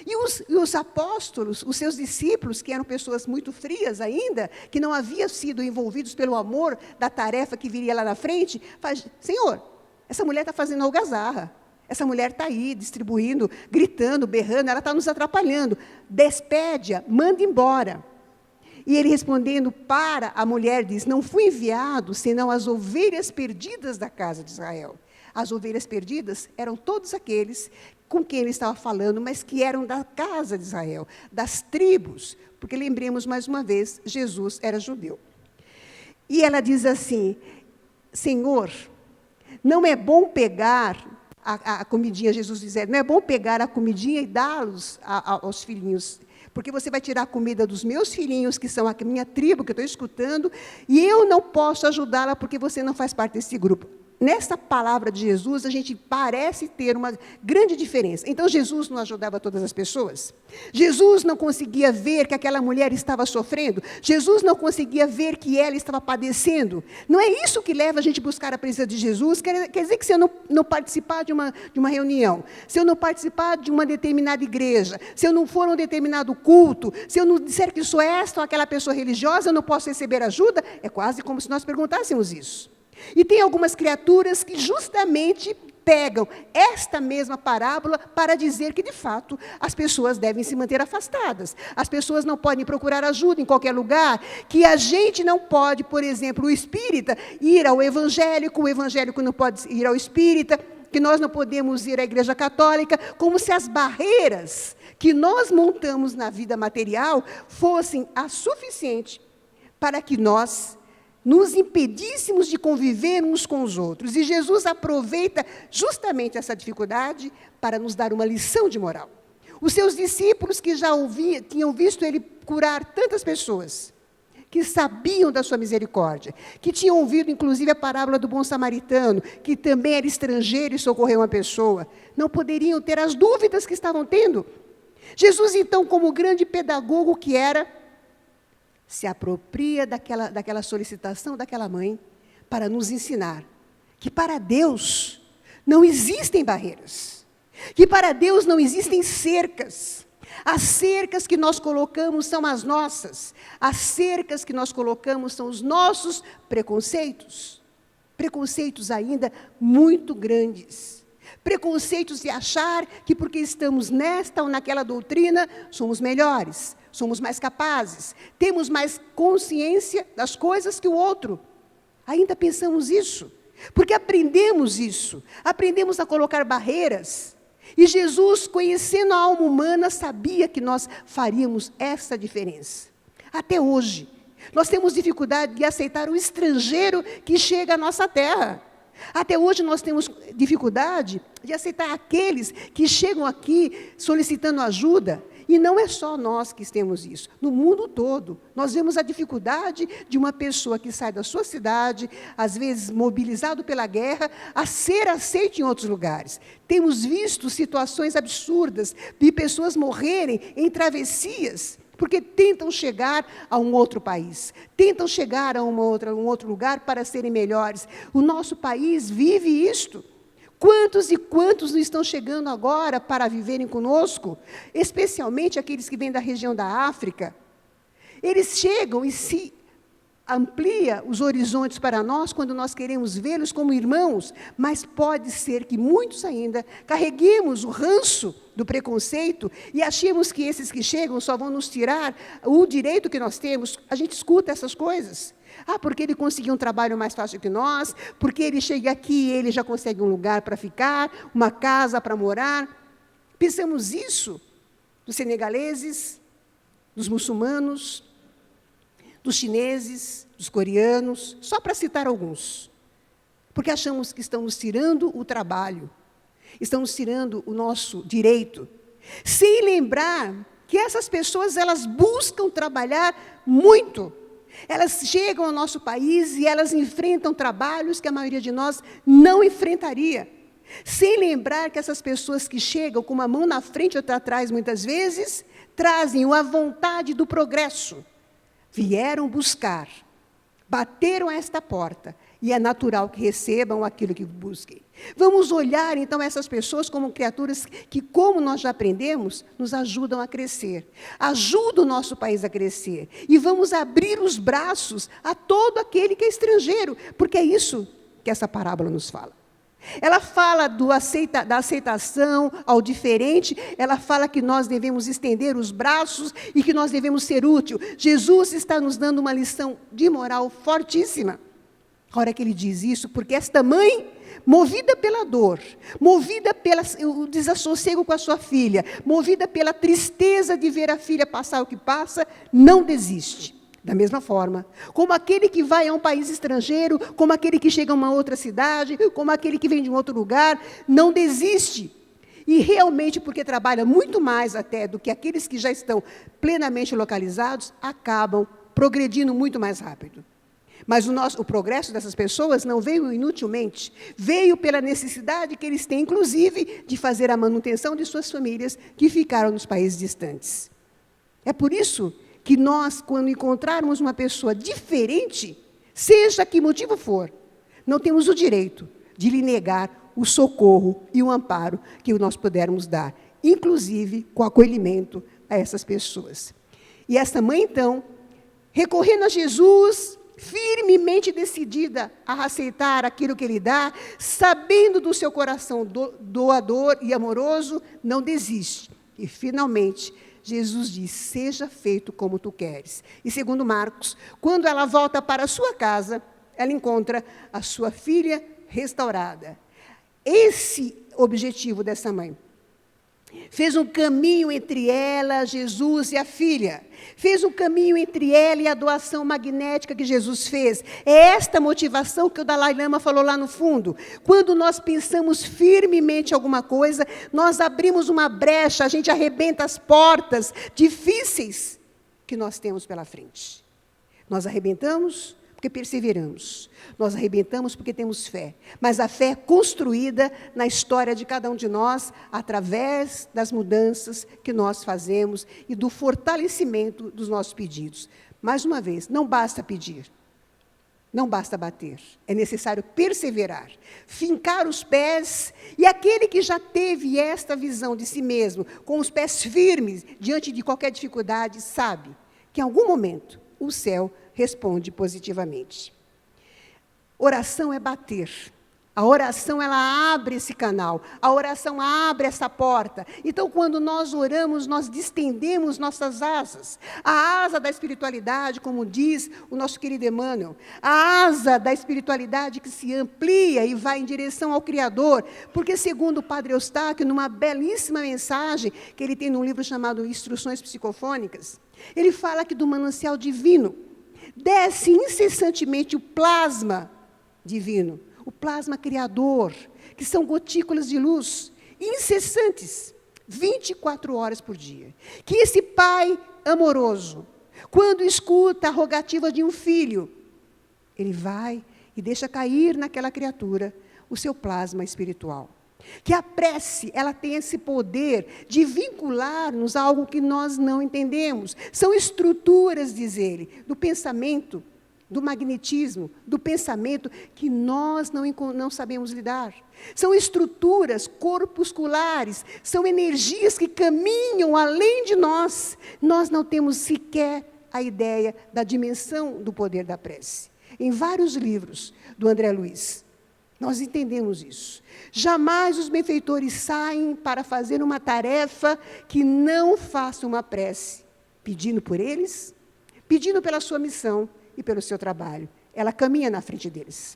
E os apóstolos, os seus discípulos, que eram pessoas muito frias ainda, que não haviam sido envolvidos pelo amor da tarefa que viria lá na frente, faz, Senhor, essa mulher está fazendo algazarra, essa mulher está aí distribuindo, gritando, berrando, ela está nos atrapalhando, despede-a, manda embora. E ele respondendo para a mulher diz, não fui enviado senão as ovelhas perdidas da casa de Israel. As ovelhas perdidas eram todos aqueles com quem ele estava falando, mas que eram da casa de Israel, das tribos, porque lembremos mais uma vez, Jesus era judeu. E ela diz assim, Senhor, não é bom pegar a comidinha, Jesus dizendo, não é bom pegar a comidinha e dá-los aos filhinhos, porque você vai tirar a comida dos meus filhinhos, que são a minha tribo, que eu estou escutando, e eu não posso ajudá-la porque você não faz parte desse grupo. Nessa palavra de Jesus, a gente parece ter uma grande diferença. Então, Jesus não ajudava todas as pessoas? Jesus não conseguia ver que aquela mulher estava sofrendo? Jesus não conseguia ver que ela estava padecendo? Não é isso que leva a gente a buscar a presença de Jesus? Quer dizer que se eu não participar de uma reunião, se eu não participar de uma determinada igreja, se eu não for a um determinado culto, se eu não disser que sou esta ou aquela pessoa religiosa, eu não posso receber ajuda? É quase como se nós perguntássemos isso. E tem algumas criaturas que justamente pegam esta mesma parábola para dizer que, de fato, as pessoas devem se manter afastadas. As pessoas não podem procurar ajuda em qualquer lugar, que a gente não pode, por exemplo, o espírita, ir ao evangélico, o evangélico não pode ir ao espírita, que nós não podemos ir à igreja católica, como se as barreiras que nós montamos na vida material fossem a suficiente para que nós nos impedíssemos de conviver uns com os outros. E Jesus aproveita justamente essa dificuldade para nos dar uma lição de moral. Os seus discípulos, que já tinham visto ele curar tantas pessoas, que sabiam da sua misericórdia, que tinham ouvido, inclusive, a parábola do bom samaritano, que também era estrangeiro e socorreu uma pessoa, não poderiam ter as dúvidas que estavam tendo. Jesus, então, como grande pedagogo que era, se apropria daquela solicitação daquela mãe para nos ensinar que para Deus não existem barreiras, que para Deus não existem cercas. As cercas que nós colocamos são as nossas, as cercas que nós colocamos são os nossos preconceitos, preconceitos ainda muito grandes. Preconceitos de achar que porque estamos nesta ou naquela doutrina, somos melhores, somos mais capazes, temos mais consciência das coisas que o outro. Ainda pensamos isso, porque aprendemos isso, aprendemos a colocar barreiras. E Jesus, conhecendo a alma humana, sabia que nós faríamos essa diferença. Até hoje, nós temos dificuldade de aceitar o estrangeiro que chega à nossa terra. Até hoje nós temos dificuldade de aceitar aqueles que chegam aqui solicitando ajuda. E não é só nós que temos isso. No mundo todo, nós vemos a dificuldade de uma pessoa que sai da sua cidade, às vezes mobilizado pela guerra, a ser aceito em outros lugares. Temos visto situações absurdas de pessoas morrerem em travessias, porque tentam chegar a um outro país, tentam chegar a um outro lugar para serem melhores. O nosso país vive isto. Quantos e quantos não estão chegando agora para viverem conosco, especialmente aqueles que vêm da região da África? Eles chegam e se amplia os horizontes para nós quando nós queremos vê-los como irmãos, mas pode ser que muitos ainda carreguemos o ranço do preconceito e achemos que esses que chegam só vão nos tirar o direito que nós temos. A gente escuta essas coisas. Porque ele conseguiu um trabalho mais fácil que nós, porque ele chega aqui e ele já consegue um lugar para ficar, uma casa para morar. Pensamos isso dos senegaleses, dos muçulmanos, dos chineses, dos coreanos, só para citar alguns. Porque achamos que estão nos tirando o trabalho, estão nos tirando o nosso direito, sem lembrar que essas pessoas, elas buscam trabalhar muito. Elas chegam ao nosso país e elas enfrentam trabalhos que a maioria de nós não enfrentaria. Sem lembrar que essas pessoas que chegam com uma mão na frente e outra atrás, muitas vezes, trazem a vontade do progresso. Vieram buscar, bateram a esta porta, e é natural que recebam aquilo que busquem. Vamos olhar, então, essas pessoas como criaturas que, como nós já aprendemos, nos ajudam a crescer, ajudam o nosso país a crescer, e vamos abrir os braços a todo aquele que é estrangeiro, porque é isso que essa parábola nos fala. Ela fala da aceitação ao diferente, ela fala que nós devemos estender os braços e que nós devemos ser úteis. Jesus está nos dando uma lição de moral fortíssima. A hora que ele diz isso, porque esta mãe, movida pela dor, movida pelo desassossego com a sua filha, movida pela tristeza de ver a filha passar o que passa, não desiste. Da mesma forma, como aquele que vai a um país estrangeiro, como aquele que chega a uma outra cidade, como aquele que vem de um outro lugar, não desiste. E realmente, porque trabalha muito mais até do que aqueles que já estão plenamente localizados, acabam progredindo muito mais rápido. Mas o progresso dessas pessoas não veio inutilmente, veio pela necessidade que eles têm, inclusive, de fazer a manutenção de suas famílias que ficaram nos países distantes. É por isso que nós, quando encontrarmos uma pessoa diferente, seja que motivo for, não temos o direito de lhe negar o socorro e o amparo que nós pudermos dar, inclusive com acolhimento a essas pessoas. E essa mãe, então, recorrendo a Jesus, firmemente decidida a aceitar aquilo que ele dá, sabendo do seu coração doador e amoroso, não desiste. E, finalmente, Jesus diz, seja feito como tu queres. E, segundo Marcos, quando ela volta para a sua casa, ela encontra a sua filha restaurada. Esse objetivo dessa mãe. Fez um caminho entre ela, Jesus e a filha. Fez um caminho entre ela e a doação magnética que Jesus fez. É esta motivação que o Dalai Lama falou lá no fundo. Quando nós pensamos firmemente em alguma coisa, nós abrimos uma brecha, a gente arrebenta as portas difíceis que nós temos pela frente. Nós arrebentamos porque perseveramos. Nós arrebentamos porque temos fé. Mas a fé é construída na história de cada um de nós, através das mudanças que nós fazemos e do fortalecimento dos nossos pedidos. Mais uma vez, não basta pedir. Não basta bater, é necessário perseverar, fincar os pés, e aquele que já teve esta visão de si mesmo, com os pés firmes diante de qualquer dificuldade, sabe que em algum momento o céu responde positivamente. Oração é bater. A oração, ela abre esse canal, a oração abre essa porta. Então, quando nós oramos, nós distendemos nossas asas. A asa da espiritualidade, como diz o nosso querido Emmanuel, a asa da espiritualidade que se amplia e vai em direção ao Criador, porque, segundo o Padre Eustáquio, numa belíssima mensagem que ele tem num livro chamado Instruções Psicofônicas, ele fala que do manancial divino desce incessantemente o plasma divino, o plasma criador, que são gotículas de luz incessantes, 24 horas por dia. Que esse pai amoroso, quando escuta a rogativa de um filho, ele vai e deixa cair naquela criatura o seu plasma espiritual. Que a prece, ela tem esse poder de vincular-nos a algo que nós não entendemos. São estruturas, diz ele, do pensamento, do magnetismo, do pensamento, que nós não sabemos lidar. São estruturas corpusculares, são energias que caminham além de nós. Nós não temos sequer a ideia da dimensão do poder da prece. Em vários livros do André Luiz, nós entendemos isso. Jamais os benfeitores saem para fazer uma tarefa que não faça uma prece, pedindo por eles, pedindo pela sua missão e pelo seu trabalho. Ela caminha na frente deles.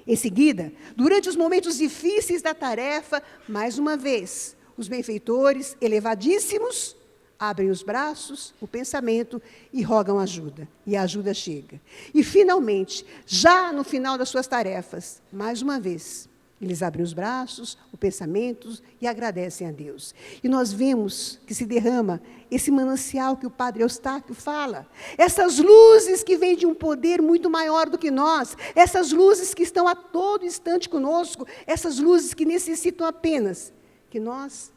Em seguida, durante os momentos difíceis da tarefa, mais uma vez, os benfeitores, elevadíssimos, abrem os braços, o pensamento e rogam ajuda. E a ajuda chega. E, finalmente, já no final das suas tarefas, mais uma vez, eles abrem os braços, o pensamento e agradecem a Deus. E nós vemos que se derrama esse manancial que o Padre Eustáquio fala. Essas luzes que vêm de um poder muito maior do que nós. Essas luzes que estão a todo instante conosco. Essas luzes que necessitam apenas que nós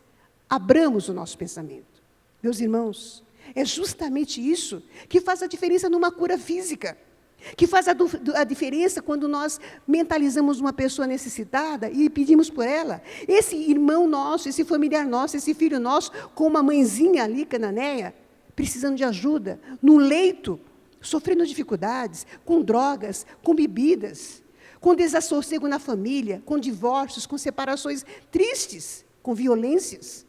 abramos o nosso pensamento. Meus irmãos, é justamente isso que faz a diferença numa cura física. Que faz a diferença quando nós mentalizamos uma pessoa necessitada e pedimos por ela. Esse irmão nosso, esse familiar nosso, esse filho nosso, com uma mãezinha ali, cananeia, precisando de ajuda, no leito, sofrendo dificuldades, com drogas, com bebidas, com desassossego na família, com divórcios, com separações tristes, com violências.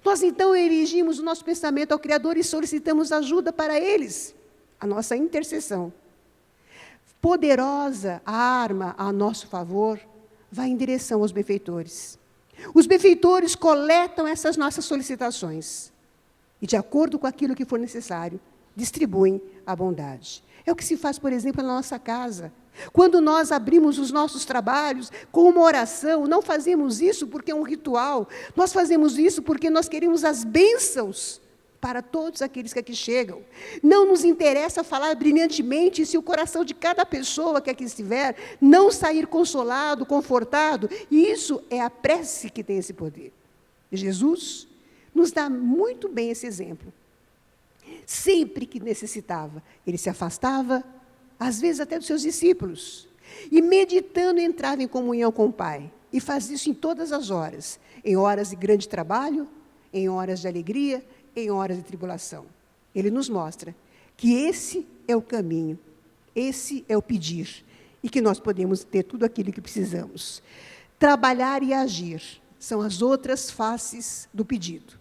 Nós, então, erigimos o nosso pensamento ao Criador e solicitamos ajuda para eles, a nossa intercessão. Poderosa a arma a nosso favor, vai em direção aos benfeitores. Os benfeitores coletam essas nossas solicitações e, de acordo com aquilo que for necessário, distribuem a bondade. É o que se faz, por exemplo, na nossa casa. Quando nós abrimos os nossos trabalhos com uma oração, não fazemos isso porque é um ritual, nós fazemos isso porque nós queremos as bênçãos para todos aqueles que aqui chegam. Não nos interessa falar brilhantemente se o coração de cada pessoa que aqui estiver não sair consolado, confortado. E isso é a prece que tem esse poder. Jesus nos dá muito bem esse exemplo. Sempre que necessitava, ele se afastava, às vezes até dos seus discípulos, e meditando entrava em comunhão com o Pai. E faz isso em todas as horas, em horas de grande trabalho, em horas de alegria, em horas de tribulação. Ele nos mostra que esse é o caminho, esse é o pedir, e que nós podemos ter tudo aquilo que precisamos. Trabalhar e agir são as outras faces do pedido.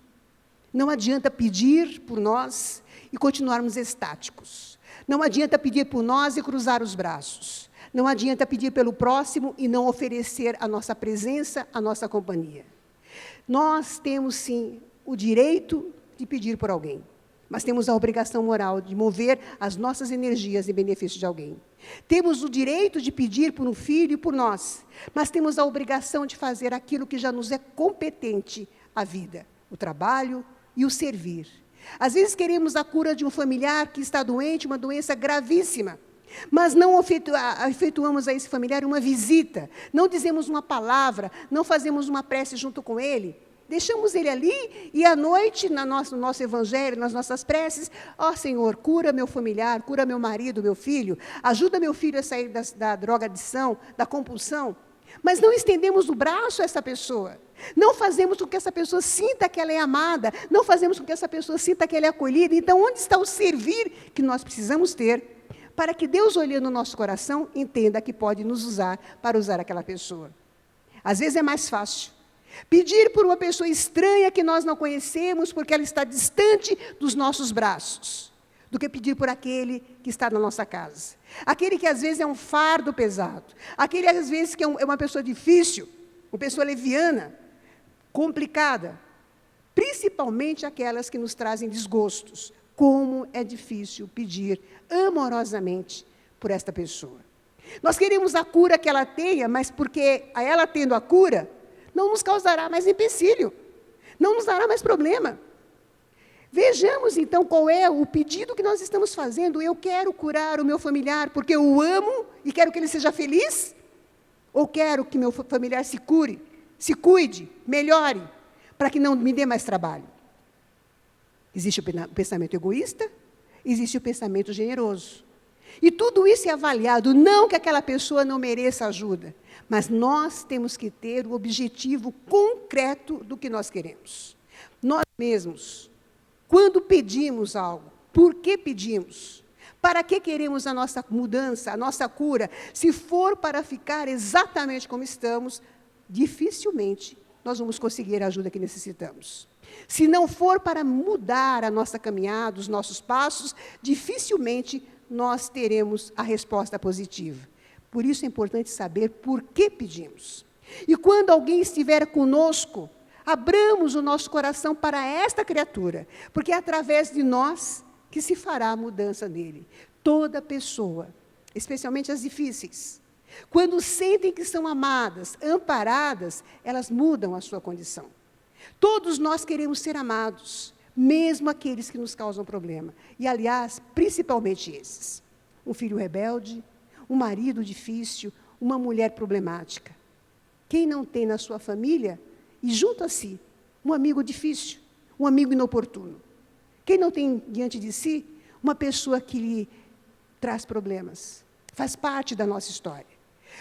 Não adianta pedir por nós e continuarmos estáticos. Não adianta pedir por nós e cruzar os braços. Não adianta pedir pelo próximo e não oferecer a nossa presença, a nossa companhia. Nós temos, sim, o direito de pedir por alguém, mas temos a obrigação moral de mover as nossas energias em benefício de alguém. Temos o direito de pedir por um filho e por nós, mas temos a obrigação de fazer aquilo que já nos é competente, a vida, o trabalho e o servir. Às vezes queremos a cura de um familiar que está doente, uma doença gravíssima, mas não efetuamos a esse familiar uma visita, não dizemos uma palavra, não fazemos uma prece junto com ele. Deixamos ele ali e à noite, no nosso evangelho, nas nossas preces, Senhor, cura meu familiar, cura meu marido, meu filho, ajuda meu filho a sair da drogadição, da compulsão. Mas não estendemos o braço a essa pessoa. Não fazemos com que essa pessoa sinta que ela é amada. Não fazemos com que essa pessoa sinta que ela é acolhida. Então, onde está o servir que nós precisamos ter para que Deus, olhando o nosso coração, entenda que pode nos usar para usar aquela pessoa? Às vezes é mais fácil pedir por uma pessoa estranha que nós não conhecemos, porque ela está distante dos nossos braços, do que pedir por aquele que está na nossa casa. Aquele que às vezes é um fardo pesado. Aquele às vezes que é uma pessoa difícil, uma pessoa leviana, complicada. Principalmente aquelas que nos trazem desgostos. Como é difícil pedir amorosamente por esta pessoa. Nós queremos a cura que ela tenha, mas porque ela tendo a cura, não nos causará mais empecilho, não nos dará mais problema. Vejamos, então, qual é o pedido que nós estamos fazendo. Eu quero curar o meu familiar porque eu o amo e quero que ele seja feliz? Ou quero que meu familiar se cure, se cuide, melhore, para que não me dê mais trabalho? Existe o pensamento egoísta, existe o pensamento generoso. E tudo isso é avaliado, não que aquela pessoa não mereça ajuda, mas nós temos que ter o objetivo concreto do que nós queremos. Nós mesmos, quando pedimos algo, por que pedimos? Para que queremos a nossa mudança, a nossa cura? Se for para ficar exatamente como estamos, dificilmente nós vamos conseguir a ajuda que necessitamos. Se não for para mudar a nossa caminhada, os nossos passos, dificilmente nós teremos a resposta positiva. Por isso é importante saber por que pedimos. E quando alguém estiver conosco, abramos o nosso coração para esta criatura, porque é através de nós que se fará a mudança nele. Toda pessoa, especialmente as difíceis, quando sentem que são amadas, amparadas, elas mudam a sua condição. Todos nós queremos ser amados, mesmo aqueles que nos causam problema. E, aliás, principalmente esses. Um filho rebelde, um marido difícil, uma mulher problemática. Quem não tem na sua família, e junto a si, um amigo difícil, um amigo inoportuno? Quem não tem diante de si uma pessoa que lhe traz problemas? Faz parte da nossa história.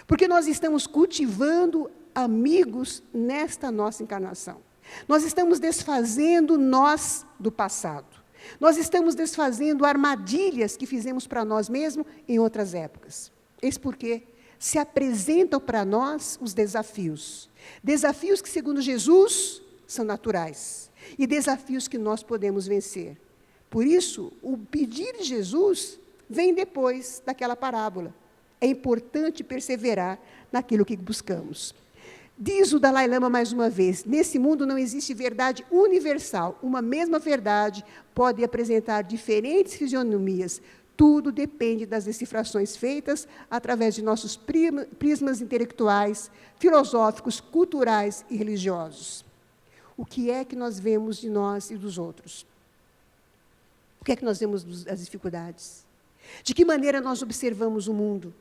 Porque nós estamos cultivando amigos nesta nossa encarnação. Nós estamos desfazendo nós do passado. Nós estamos desfazendo armadilhas que fizemos para nós mesmos em outras épocas. Eis porque se apresentam para nós os desafios. Desafios que, segundo Jesus, são naturais. E desafios que nós podemos vencer. Por isso, o pedir de Jesus vem depois daquela parábola. É importante perseverar naquilo que buscamos. Diz o Dalai Lama mais uma vez, nesse mundo não existe verdade universal. Uma mesma verdade pode apresentar diferentes fisionomias. Tudo depende das decifrações feitas através de nossos prismas intelectuais, filosóficos, culturais e religiosos. O que é que nós vemos de nós e dos outros? O que é que nós vemos das dificuldades? De que maneira nós observamos o mundo?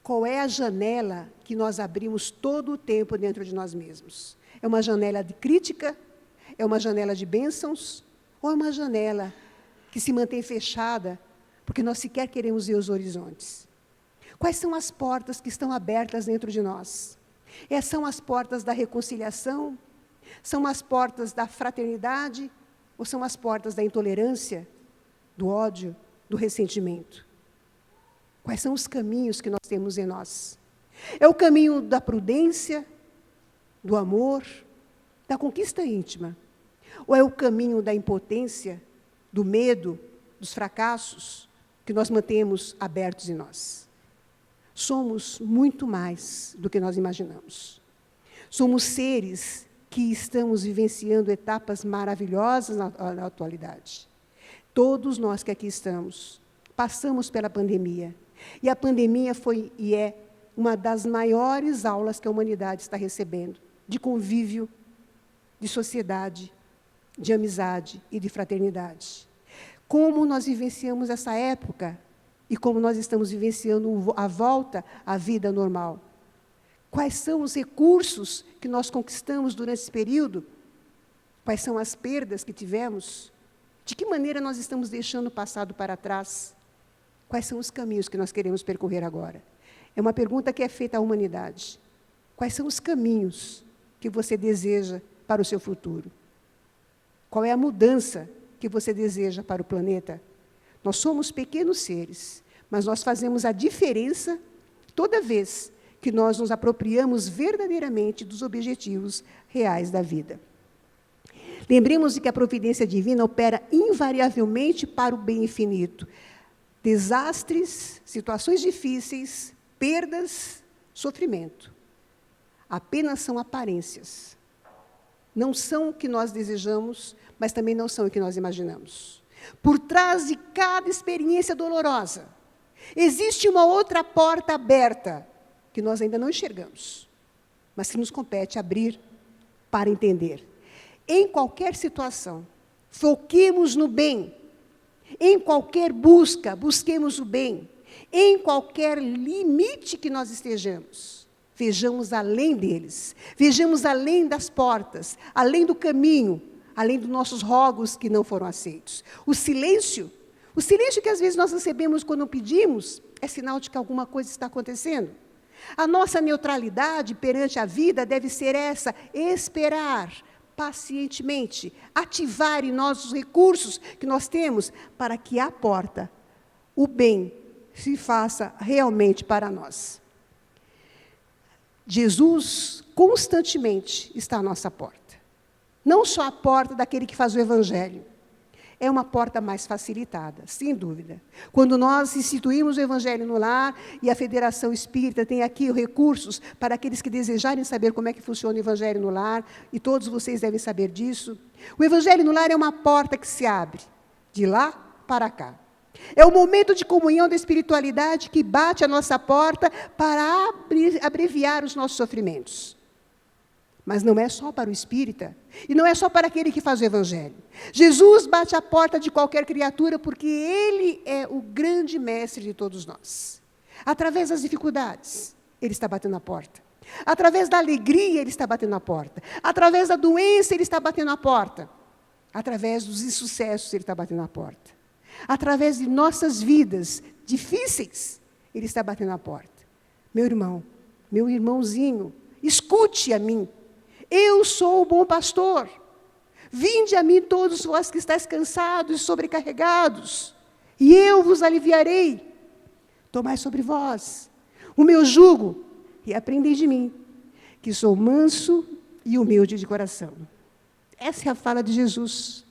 Qual é a janela que nós abrimos todo o tempo dentro de nós mesmos? É uma janela de crítica? É uma janela de bênçãos? Ou é uma janela que se mantém fechada porque nós sequer queremos ver os horizontes? Quais são as portas que estão abertas dentro de nós? São as portas da reconciliação? São as portas da fraternidade? Ou são as portas da intolerância, do ódio, do ressentimento? Quais são os caminhos que nós temos em nós? É o caminho da prudência, do amor, da conquista íntima? Ou é o caminho da impotência, do medo, dos fracassos, que nós mantemos abertos em nós? Somos muito mais do que nós imaginamos. Somos seres que estamos vivenciando etapas maravilhosas na atualidade. Todos nós que aqui estamos, passamos pela pandemia. E a pandemia foi e é uma das maiores aulas que a humanidade está recebendo, de convívio, de sociedade, de amizade e de fraternidade. Como nós vivenciamos essa época e como nós estamos vivenciando a volta à vida normal. Quais são os recursos que nós conquistamos durante esse período? Quais são as perdas que tivemos? De que maneira nós estamos deixando o passado para trás? Quais são os caminhos que nós queremos percorrer agora? É uma pergunta que é feita à humanidade. Quais são os caminhos que você deseja para o seu futuro? Qual é a mudança que você deseja para o planeta? Nós somos pequenos seres, mas nós fazemos a diferença toda vez que nós nos apropriamos verdadeiramente dos objetivos reais da vida. Lembremos de que a providência divina opera invariavelmente para o bem infinito. Desastres, situações difíceis, perdas, sofrimento, apenas são aparências. Não são o que nós desejamos, mas também não são o que nós imaginamos. Por trás de cada experiência dolorosa, existe uma outra porta aberta, que nós ainda não enxergamos, mas que nos compete abrir para entender. Em qualquer situação, foquemos no bem. Em qualquer busca, busquemos o bem. Em qualquer limite que nós estejamos, vejamos além deles. Vejamos além das portas, além do caminho, além dos nossos rogos que não foram aceitos. O silêncio que às vezes nós recebemos quando pedimos, é sinal de que alguma coisa está acontecendo. A nossa neutralidade perante a vida deve ser essa: esperar pacientemente, ativar em nós os recursos que nós temos para que a porta, o bem, se faça realmente para nós. Jesus constantemente está à nossa porta. Não só a porta daquele que faz o Evangelho. É uma porta mais facilitada, sem dúvida. Quando nós instituímos o Evangelho no Lar, e a Federação Espírita tem aqui os recursos para aqueles que desejarem saber como é que funciona o Evangelho no Lar, e todos vocês devem saber disso. O Evangelho no Lar é uma porta que se abre, de lá para cá. É o momento de comunhão da espiritualidade que bate à nossa porta para abreviar os nossos sofrimentos. Mas não é só para o espírita, e não é só para aquele que faz o Evangelho. Jesus bate à porta de qualquer criatura, porque Ele é o grande mestre de todos nós. Através das dificuldades, Ele está batendo a porta. Através da alegria, Ele está batendo a porta. Através da doença, Ele está batendo a porta. Através dos insucessos, Ele está batendo a porta. Através de nossas vidas difíceis, Ele está batendo a porta. Meu irmão, meu irmãozinho, escute a mim. Eu sou o bom pastor. Vinde a mim todos vós que estáis cansados e sobrecarregados, e eu vos aliviarei. Tomai sobre vós o meu jugo e aprendei de mim, que sou manso e humilde de coração. Essa é a fala de Jesus.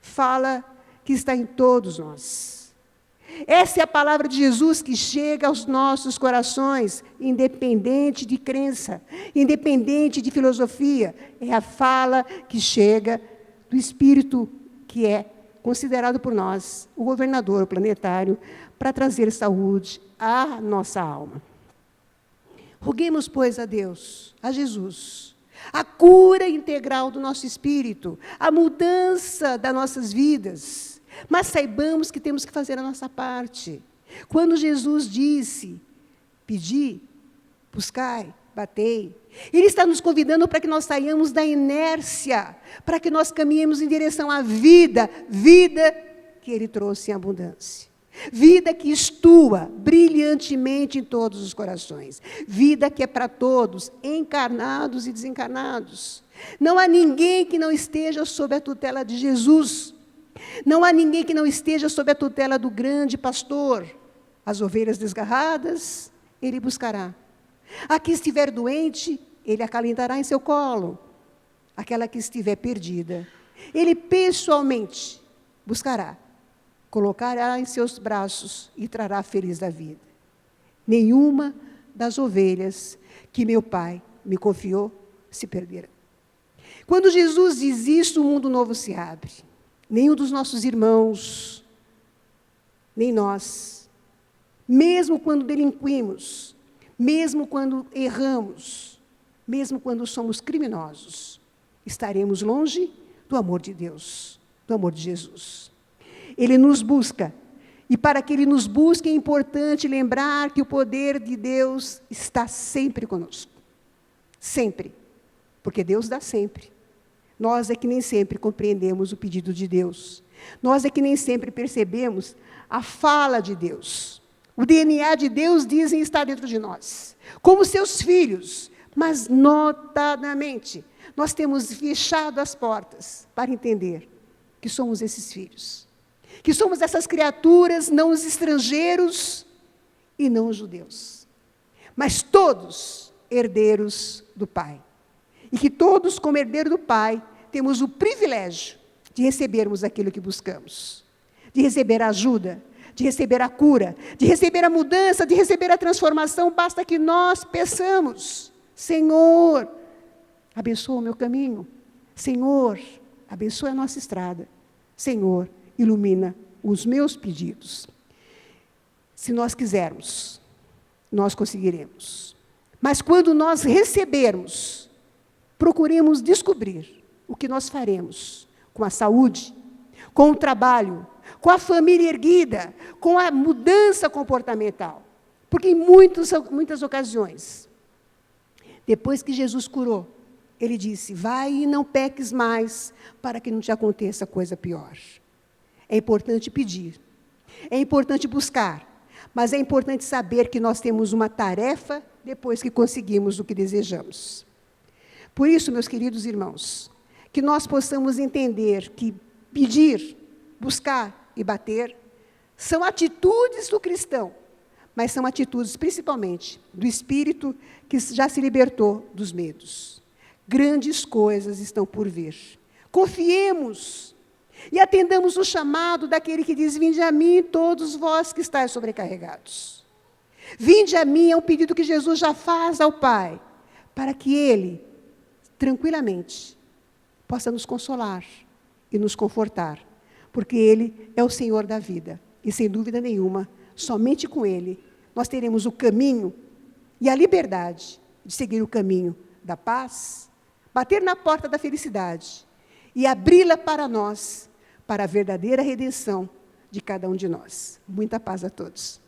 Fala que está em todos nós. Essa é a palavra de Jesus que chega aos nossos corações, independente de crença, independente de filosofia. É a fala que chega do Espírito, que é considerado por nós o governador planetário, para trazer saúde à nossa alma. Roguemos, pois, a Deus, a Jesus, a cura integral do nosso espírito, a mudança das nossas vidas. Mas saibamos que temos que fazer a nossa parte. Quando Jesus disse, pedi, buscai, batei, Ele está nos convidando para que nós saiamos da inércia, para que nós caminhemos em direção à vida, vida que Ele trouxe em abundância. Vida que estua brilhantemente em todos os corações. Vida que é para todos, encarnados e desencarnados. Não há ninguém que não esteja sob a tutela de Jesus. Não há ninguém que não esteja sob a tutela do grande pastor. As ovelhas desgarradas, Ele buscará. A que estiver doente, Ele acalentará em seu colo. Aquela que estiver perdida, Ele pessoalmente buscará. Colocará em seus braços e trará feliz da vida. Nenhuma das ovelhas que meu Pai me confiou se perderá. Quando Jesus diz isso, o mundo novo se abre. Nenhum dos nossos irmãos, nem nós, mesmo quando delinquimos, mesmo quando erramos, mesmo quando somos criminosos, estaremos longe do amor de Deus, do amor de Jesus. Ele nos busca. E para que Ele nos busque, é importante lembrar que o poder de Deus está sempre conosco. Sempre. Porque Deus dá sempre. Nós é que nem sempre compreendemos o pedido de Deus. Nós é que nem sempre percebemos a fala de Deus. O DNA de Deus, dizem, está dentro de nós. Como seus filhos. Mas, notadamente, nós temos fechado as portas para entender que somos esses filhos. Que somos essas criaturas, não os estrangeiros e não os judeus. Mas todos herdeiros do Pai. E que todos, como herdeiro do Pai, temos o privilégio de recebermos aquilo que buscamos. De receber a ajuda, de receber a cura, de receber a mudança, de receber a transformação. Basta que nós peçamos. Senhor, abençoa o meu caminho. Senhor, abençoa a nossa estrada. Senhor, ilumina os meus pedidos. Se nós quisermos, nós conseguiremos. Mas quando nós recebermos, procuremos descobrir o que nós faremos com a saúde, com o trabalho, com a família erguida, com a mudança comportamental. Porque em muitas ocasiões, depois que Jesus curou, Ele disse, vai e não peques mais, para que não te aconteça coisa pior. É importante pedir, é importante buscar, mas é importante saber que nós temos uma tarefa depois que conseguimos o que desejamos. Por isso, meus queridos irmãos, que nós possamos entender que pedir, buscar e bater são atitudes do cristão, mas são atitudes, principalmente, do espírito que já se libertou dos medos. Grandes coisas estão por vir. Confiemos e atendamos o chamado daquele que diz, vinde a mim, todos vós que estáis sobrecarregados. Vinde a mim é um pedido que Jesus já faz ao Pai, para que Ele, tranquilamente, possa nos consolar e nos confortar, porque Ele é o Senhor da vida. E, sem dúvida nenhuma, somente com Ele, nós teremos o caminho e a liberdade de seguir o caminho da paz, bater na porta da felicidade e abri-la para nós, para a verdadeira redenção de cada um de nós. Muita paz a todos.